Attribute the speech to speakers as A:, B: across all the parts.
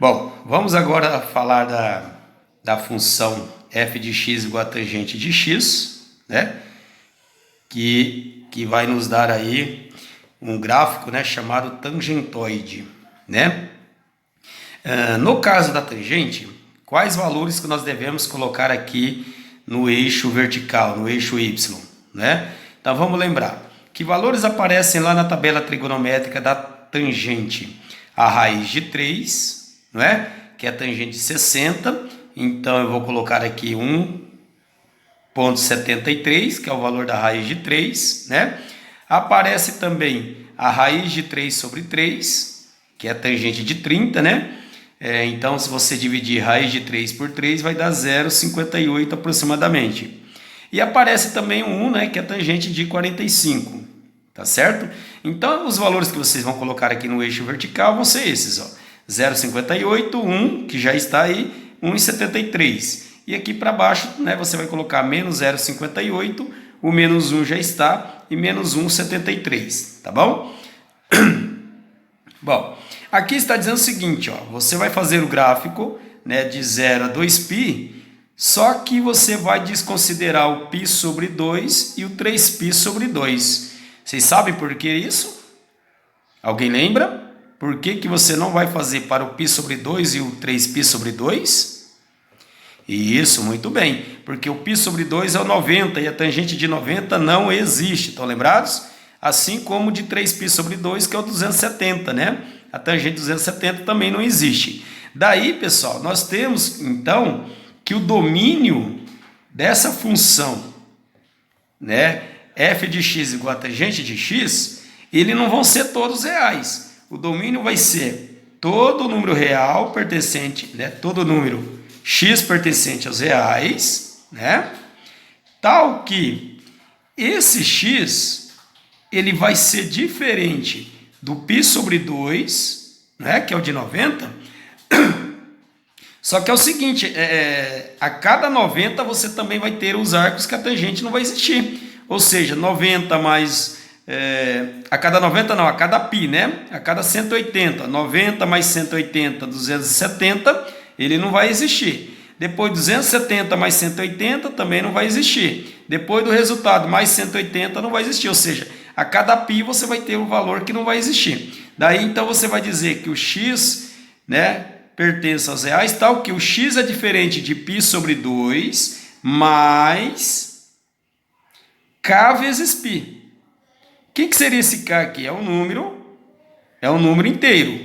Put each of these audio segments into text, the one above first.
A: Bom, vamos agora falar da função f de x igual a tangente de x, né? Que vai nos dar aí um gráfico, né, chamado tangentoide, né? No caso da tangente, quais valores que nós devemos colocar aqui no eixo vertical, no eixo y, né? Então vamos lembrar que valores aparecem lá na tabela trigonométrica da tangente. A raiz de 3, não é? Que é a tangente de 60, então eu vou colocar aqui 1,73, que é o valor da raiz de 3, né? Aparece também a raiz de 3 sobre 3, que é a tangente de 30, né? Então, se você dividir raiz de 3 por 3, vai dar 0,58 aproximadamente. E aparece também o 1, né? Que é a tangente de 45, tá certo? Então, os valores que vocês vão colocar aqui no eixo vertical vão ser esses, ó. 0,58, 1, que já está aí, 1,73. E aqui para baixo, né, você vai colocar menos 0,58, o menos 1 já está, e menos 1,73, tá bom? Bom, aqui está dizendo o seguinte, ó, você vai fazer o gráfico, né, de 0 a 2π, só que você vai desconsiderar o π sobre 2 e o 3π sobre 2. Vocês sabem por que isso? Alguém lembra? Por que você não vai fazer para o π sobre 2 e o 3π sobre 2? Isso, muito bem, porque o π sobre 2 é o 90 e a tangente de 90 não existe, estão lembrados? Assim como de 3π sobre 2, que é o 270, né? A tangente de 270 também não existe. Daí, pessoal, nós temos, então, que o domínio dessa função, né, f de x igual a tangente de x, ele não vão ser todos reais. O domínio vai ser todo número real pertencente, né, todo número x pertencente aos reais, né, tal que esse x ele vai ser diferente do π sobre 2, né, que é o de 90, só que é o seguinte, a cada 90 você também vai ter os arcos que a tangente não vai existir, ou seja, 90 mais... a cada 90 não, a cada π, né? A cada 180, 90 mais 180, 270, ele não vai existir. Depois 270 mais 180 também não vai existir. Depois do resultado mais 180 não vai existir, ou seja, a cada π você vai ter um valor que não vai existir. Daí então você vai dizer que o x, né, pertence aos reais, tal que o x é diferente de π sobre 2 mais k vezes π. O que seria esse k aqui? É um número inteiro,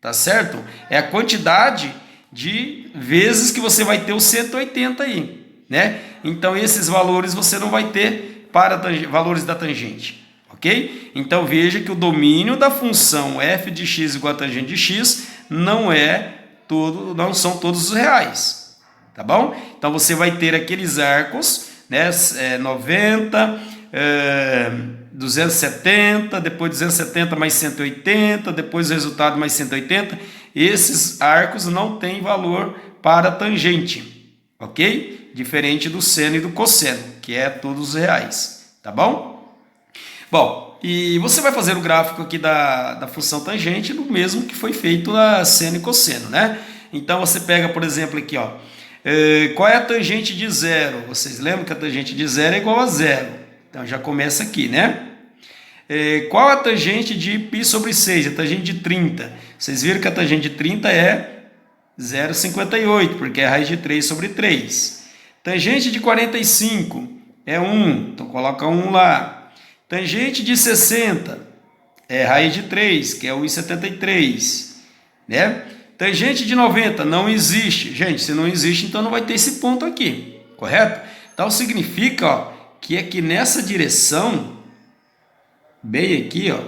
A: tá certo? É a quantidade de vezes que você vai ter o 180 aí, né? Então, esses valores você não vai ter para valores da tangente, ok? Então, veja que o domínio da função f de x igual a tangente de x não são todos os reais, tá bom? Então, você vai ter aqueles arcos, né? 90... 270, depois 270 mais 180, depois o resultado mais 180. Esses arcos não têm valor para tangente, ok? Diferente do seno e do cosseno, que é todos reais, tá bom? Bom, e você vai fazer o gráfico aqui da função tangente do mesmo que foi feito na seno e cosseno, né? Então você pega, por exemplo, aqui, ó, qual é a tangente de zero? Vocês lembram que a tangente de zero é igual a zero. Então, já começa aqui, né? Qual a tangente de π sobre 6? A tangente de 30. Vocês viram que a tangente de 30 é 0,58, porque é a raiz de 3 sobre 3. Tangente de 45 é 1, então coloca 1 lá. Tangente de 60 é raiz de 3, que é 1,73. Né? Tangente de 90 não existe. Gente, se não existe, então não vai ter esse ponto aqui, correto? Então, significa, ó, que é que nessa direção, bem aqui, ó,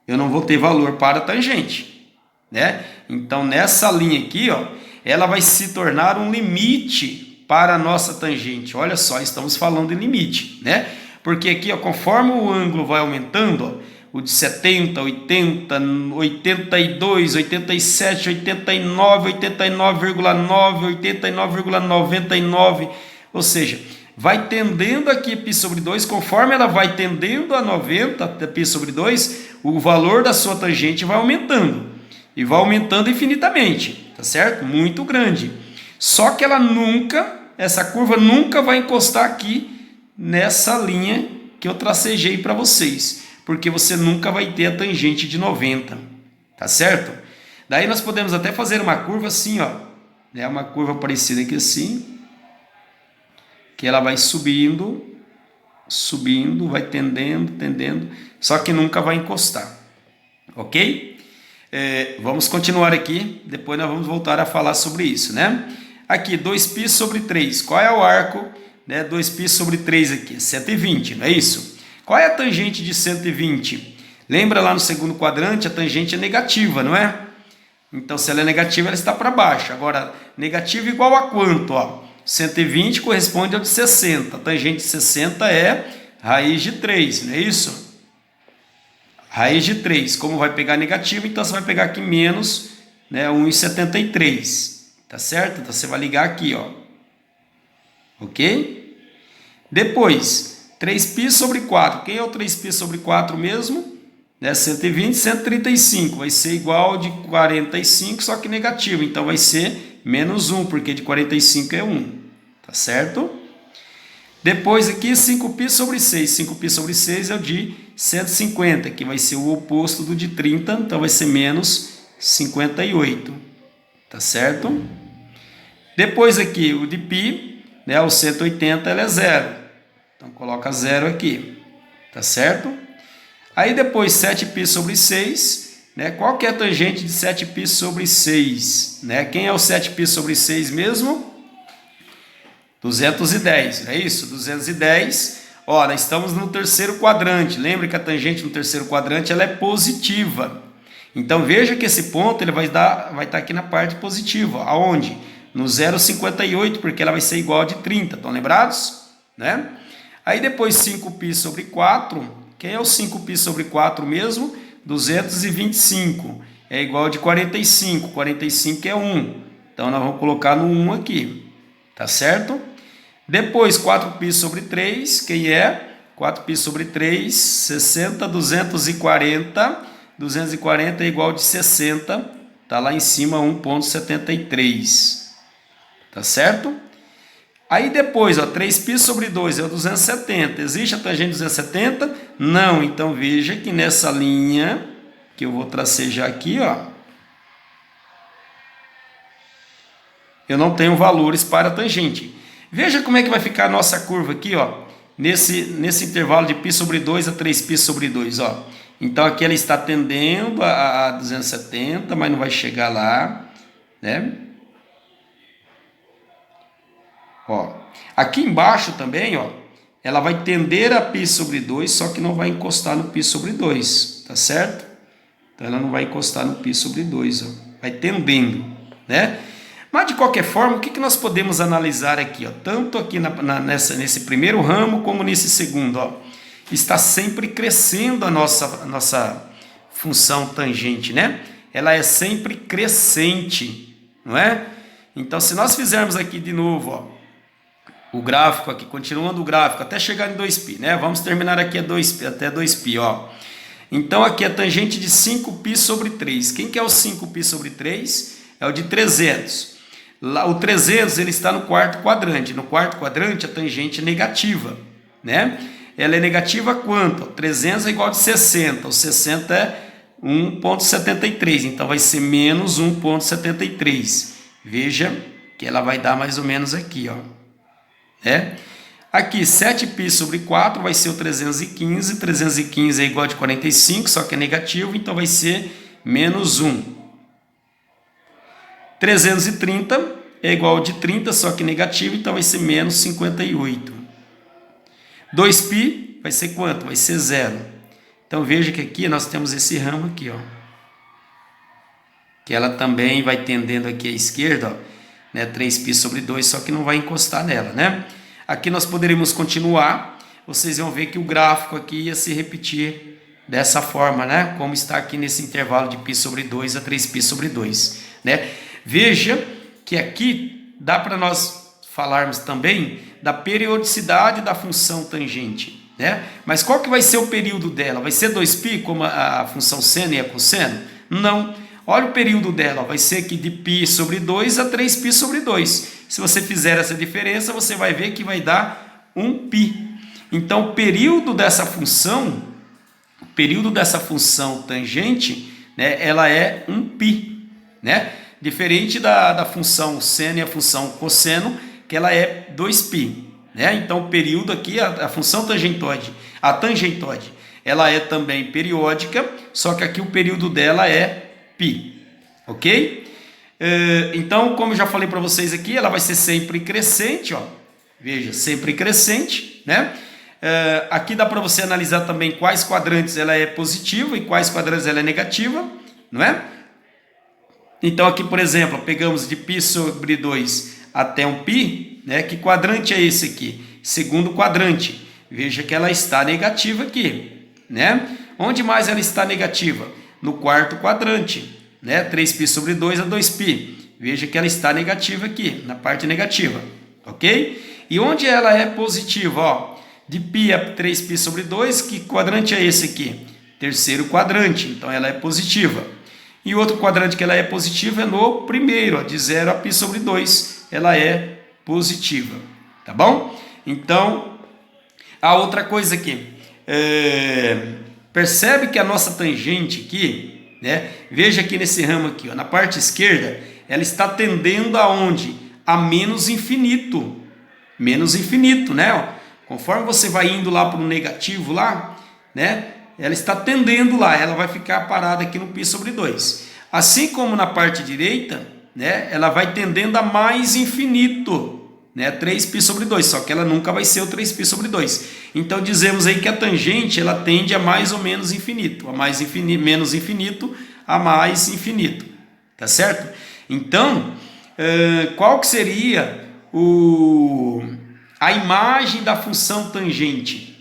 A: eu não vou ter valor para a tangente, né? Então, nessa linha aqui, ó, ela vai se tornar um limite para a nossa tangente. Olha só, estamos falando em limite, né? Porque aqui, ó, conforme o ângulo vai aumentando, ó, o de 70, 80, 82, 87, 89, 89,9, 89,99, ou seja, vai tendendo aqui π sobre 2, conforme ela vai tendendo a 90, π sobre 2, o valor da sua tangente vai aumentando. e vai aumentando infinitamente, tá certo? Muito grande. Só que essa curva nunca vai encostar aqui nessa linha que eu tracejei para vocês, porque você nunca vai ter a tangente de 90, tá certo? Daí nós podemos até fazer uma curva assim, ó, né? Uma curva parecida aqui assim, que ela vai subindo, vai tendendo, só que nunca vai encostar, ok? Vamos continuar aqui, depois nós vamos voltar a falar sobre isso, né? Aqui, 2π sobre 3, qual é o arco, né? 2π sobre 3 aqui, 120, não é isso? Qual é a tangente de 120? Lembra lá no segundo quadrante, a tangente é negativa, não é? Então, se ela é negativa, ela está para baixo. Agora, negativa igual a quanto? Ó? 120 corresponde ao de 60. A tangente de 60 é raiz de 3, não é isso? Raiz de 3. Como vai pegar negativo, então você vai pegar aqui menos, né, 1,73. Tá certo? Então, você vai ligar aqui, ó. Ok? Depois, 3π sobre 4. Quem é o 3π sobre 4 mesmo? 120, 135, vai ser igual de 45, só que negativo, então vai ser menos 1, porque de 45 é 1, tá certo? Depois aqui 5π sobre 6, 5π sobre 6 é o de 150, que vai ser o oposto do de 30, então vai ser menos 58, tá certo? Depois aqui o de π, né, o 180, ela é 0, então coloca 0 aqui, tá certo? Aí depois 7π sobre 6, né? Qual que é a tangente de 7π sobre 6? Né? Quem é o 7π sobre 6 mesmo? 210, não é isso? 210. Ora, estamos no terceiro quadrante. Lembra que a tangente no terceiro quadrante ela é positiva. Então veja que esse ponto ele vai estar aqui na parte positiva. Aonde? No 0,58, porque ela vai ser igual a de 30. Estão lembrados? Né? Aí depois 5π sobre 4... Quem é o 5π sobre 4 mesmo? 225. É igual a de 45. 45 é 1. Então, nós vamos colocar no 1 aqui. Tá certo? Depois, 4π sobre 3. Quem é? 4π sobre 3, 60, 240. 240 é igual a de 60. Tá lá em cima, 1,73. Tá certo? Aí depois, ó, 3π sobre 2 é o 270. Existe a tangente de 270? Não. Então veja que nessa linha que eu vou tracejar aqui, ó, eu não tenho valores para a tangente. Veja como é que vai ficar a nossa curva aqui, ó, nesse intervalo de π sobre 2 a 3π sobre 2, ó. Então aqui ela está tendendo a 270, mas não vai chegar lá, né? Ó, aqui embaixo também, ó, ela vai tender a π sobre 2, só que não vai encostar no π sobre 2, tá certo? Então ela não vai encostar no π sobre 2, ó, vai tendendo, né? Mas de qualquer forma, o que nós podemos analisar aqui, ó? Tanto aqui nesse primeiro ramo como nesse segundo, ó, está sempre crescendo a nossa função tangente, né? Ela é sempre crescente, não é? Então se nós fizermos aqui de novo, ó, o gráfico aqui, continuando o gráfico, até chegar em 2π, né? Vamos terminar aqui até 2π, ó. Então, aqui a tangente de 5π sobre 3. Quem que é o 5π sobre 3? É o de 300. Lá, o 300, ele está no quarto quadrante. No quarto quadrante, a tangente é negativa, né? Ela é negativa quanto? 300 é igual a 60. O 60 é 1,73. Então, vai ser menos 1,73. Veja que ela vai dar mais ou menos aqui, ó. Aqui 7π sobre 4 vai ser o 315, 315 é igual a de 45, só que é negativo, então vai ser menos 1. 330 é igual a de 30, só que negativo, então vai ser menos 58. 2π vai ser quanto? Vai ser 0. Então veja que aqui nós temos esse ramo aqui, ó, que ela também vai tendendo aqui à esquerda, ó, né, 3π sobre 2, só que não vai encostar nela, né? Aqui nós poderíamos continuar, vocês vão ver que o gráfico aqui ia se repetir dessa forma, né? Como está aqui nesse intervalo de π sobre 2 a 3π sobre 2, né? Veja que aqui dá para nós falarmos também da periodicidade da função tangente, né? Mas qual que vai ser o período dela? Vai ser 2π como a função seno e a cosseno? Não. olha o período dela, vai ser aqui de π sobre 2 a 3π sobre 2. Se você fizer essa diferença, você vai ver que vai dar 1π. Então, o período dessa função tangente, né, ela é 1π, né? Diferente da função seno e a função cosseno, que ela é 2π, né? Então, o período aqui, a função tangentoide, ela é também periódica, só que aqui o período dela é π, ok? Então, como eu já falei para vocês aqui, ela vai ser sempre crescente, ó. Veja, sempre crescente, né? Aqui dá para você analisar também quais quadrantes ela é positiva e quais quadrantes ela é negativa, não é? Então, aqui, por exemplo, pegamos de π sobre 2 até 1π, né? Que quadrante é esse aqui? Segundo quadrante. Veja que ela está negativa aqui, né? Onde mais ela está negativa? No quarto quadrante, né? 3π sobre 2 a 2π. Veja que ela está negativa aqui, na parte negativa, ok? E onde ela é positiva, ó? De π a 3π sobre 2, que quadrante é esse aqui? Terceiro quadrante, então ela é positiva. E outro quadrante que ela é positiva é no primeiro, ó, de 0 a π sobre 2, ela é positiva, tá bom? Então, a outra coisa aqui, percebe que a nossa tangente aqui, né? Veja aqui nesse ramo aqui, ó, na parte esquerda, ela está tendendo aonde? A menos infinito, né? Ó, conforme você vai indo lá para o negativo lá, né? Ela está tendendo lá, ela vai ficar parada aqui no π sobre 2. Assim como na parte direita, né? Ela vai tendendo a mais infinito, né? 3π sobre 2, só que ela nunca vai ser o 3π sobre 2. Então dizemos aí que a tangente ela tende a mais ou menos infinito, menos infinito a mais infinito, tá certo? Então, qual que seria a imagem da função tangente?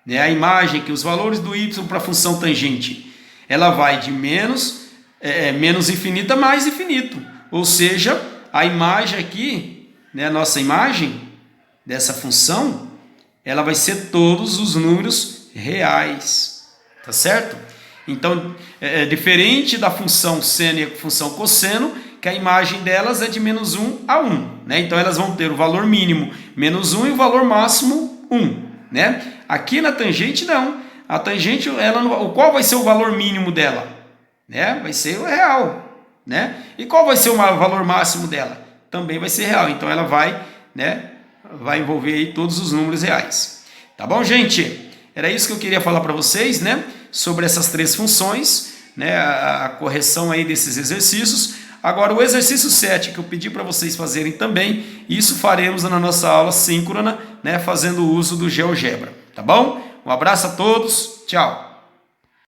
A: Né? A imagem que os valores do y para a função tangente, ela vai de menos infinito a mais infinito. Ou seja, a imagem aqui, né, a nossa imagem dessa função, ela vai ser todos os números reais, tá certo? Então, diferente da função seno e a função cosseno, que a imagem delas é de menos 1 a 1, né? Então, elas vão ter o valor mínimo menos 1 e o valor máximo 1, né? Aqui na tangente, não. A tangente, qual vai ser o valor mínimo dela? Né? Vai ser o real, né? E qual vai ser o valor máximo dela? Também vai ser real. Então, ela vai, né, vai envolver aí todos os números reais. Tá bom, gente? Era isso que eu queria falar para vocês, né? Sobre essas três funções, né? A correção aí desses exercícios. Agora, o exercício 7 que eu pedi para vocês fazerem também, isso faremos na nossa aula síncrona, né? Fazendo uso do GeoGebra, tá bom? Um abraço a todos, tchau!